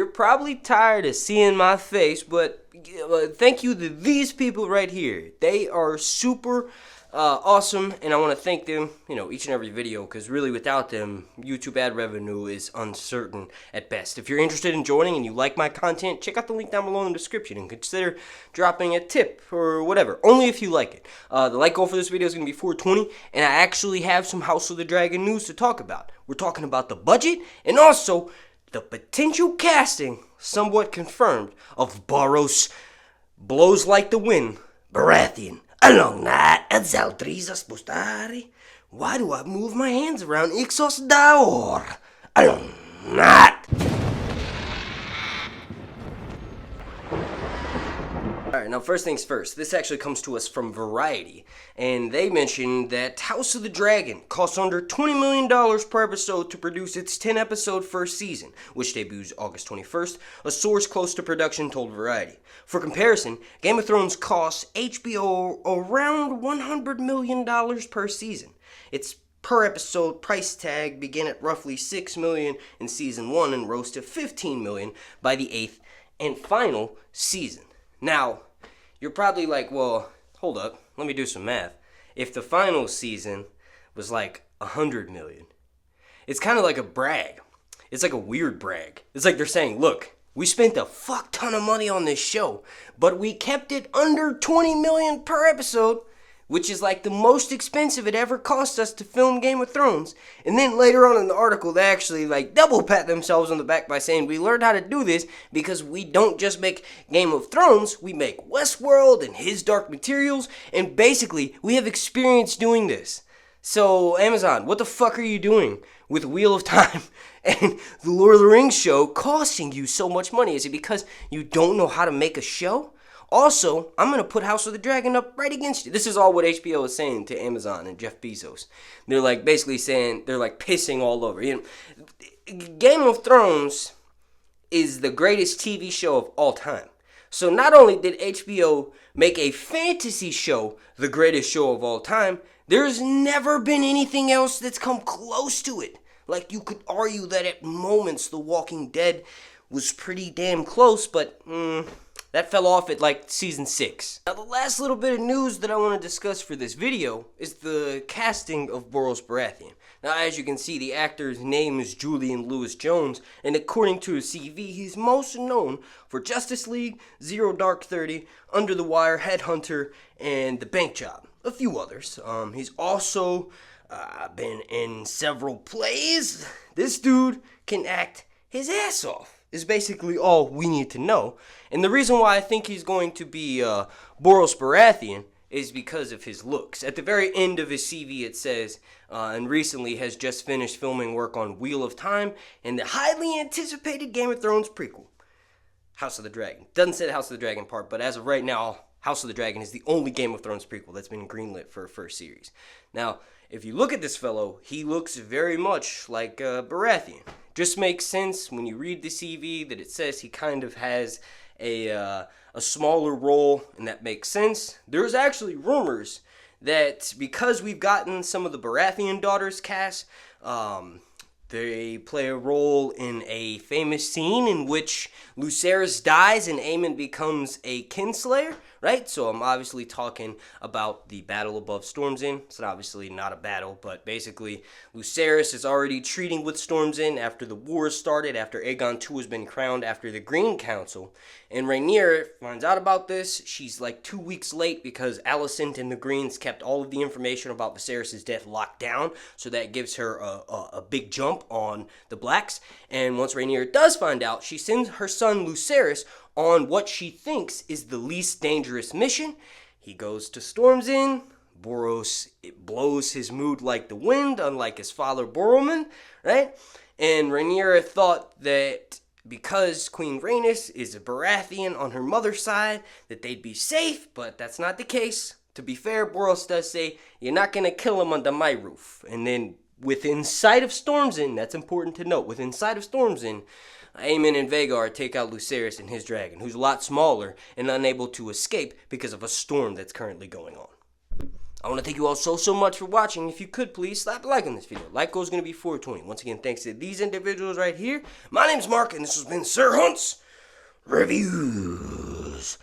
you're probably tired of seeing my face, but thank you to these people right here. They are super awesome, and I want to thank them, each and every video, because really without them, YouTube ad revenue is uncertain at best. If you're interested in joining and you like my content, check out the link down below in the description and consider dropping a tip or whatever, only if you like it. The like goal for this video is going to be 420, and I actually have some House of the Dragon news to talk about. We're talking about the budget and also the potential casting, somewhat confirmed, of Borros Blows Like the Wind Baratheon. Along night at Zaltrizas Postari. Why do I move my hands around Ixos Daor? Along night. Alright, now first things first, this actually comes to us from Variety, and they mentioned that House of the Dragon costs under $20 million per episode to produce its 10-episode first season, which debuts August 21st, a source close to production told Variety. For comparison, Game of Thrones costs HBO around $100 million per season. Its per episode price tag began at roughly $6 million in season 1 and rose to $15 million by the 8th and final season. Now, you're probably like, well, hold up, let me do some math. If the final season was like $100 million, it's kind of like a brag. It's like a weird brag. It's like they're saying, look, we spent a fuck ton of money on this show, but we kept it under $20 million per episode, which is like the most expensive it ever cost us to film Game of Thrones. And then later on in the article, they actually double pat themselves on the back by saying, we learned how to do this because we don't just make Game of Thrones, we make Westworld and His Dark Materials, and basically we have experience doing this. So Amazon, what the fuck are you doing with Wheel of Time and the Lord of the Rings show costing you so much money? Is it because you don't know how to make a show? Also, I'm going to put House of the Dragon up right against you. This is all what HBO is saying to Amazon and Jeff Bezos. They're basically saying, they're pissing all over. Game of Thrones is the greatest TV show of all time. So not only did HBO make a fantasy show the greatest show of all time, there's never been anything else that's come close to it. You could argue that at moments The Walking Dead was pretty damn close, but that fell off at season 6. Now the last little bit of news that I want to discuss for this video is the casting of Borros Baratheon. Now as you can see, the actor's name is Julian Lewis-Jones, and according to his CV, he's most known for Justice League, Zero Dark 30, Under the Wire, Headhunter, and The Bank Job. A few others. He's also been in several plays. This dude can act his ass off, is basically all we need to know. And the reason why I think he's going to be Borros Baratheon is because of his looks. At the very end of his CV it says, and recently has just finished filming work on Wheel of Time and the highly anticipated Game of Thrones prequel, House of the Dragon. Doesn't say the House of the Dragon part, but as of right now, House of the Dragon is the only Game of Thrones prequel that's been greenlit for a first series. Now, if you look at this fellow, he looks very much like Baratheon. Just makes sense when you read the CV that it says he kind of has a smaller role, and that makes sense. There's actually rumors that because we've gotten some of the Baratheon daughters cast, they play a role in a famous scene in which Lucerys dies and Aemon becomes a kinslayer, right? So I'm obviously talking about the battle above Storm's End. It's obviously not a battle, but basically Lucerys is already treating with Storm's End after the war started, after Aegon II has been crowned, after the Green Council. And Rhaenyra finds out about this. She's 2 weeks late because Alicent and the Greens kept all of the information about Viserys' death locked down, so that gives her a big jump on the Blacks. And once Rhaenyra does find out, she sends her son Lucerys on what she thinks is the least dangerous mission. He goes to Storm's End. Borros blows his mood like the wind, unlike his father Boromund, right? And Rhaenyra thought that because Queen Rhaenys is a Baratheon on her mother's side, that they'd be safe, but that's not the case. To be fair, Borros does say, you're not going to kill him under my roof. And then within sight of Storm's End, that's important to note, within sight of Storm's End, Aemon and Vhagar take out Lucerys and his dragon, who's a lot smaller and unable to escape because of a storm that's currently going on. I want to thank you all so much for watching. If you could, please slap a like on this video. Like goal is going to be 420. Once again, thanks to these individuals right here. My name's Mark, and this has been Sir Hunt's Reviews.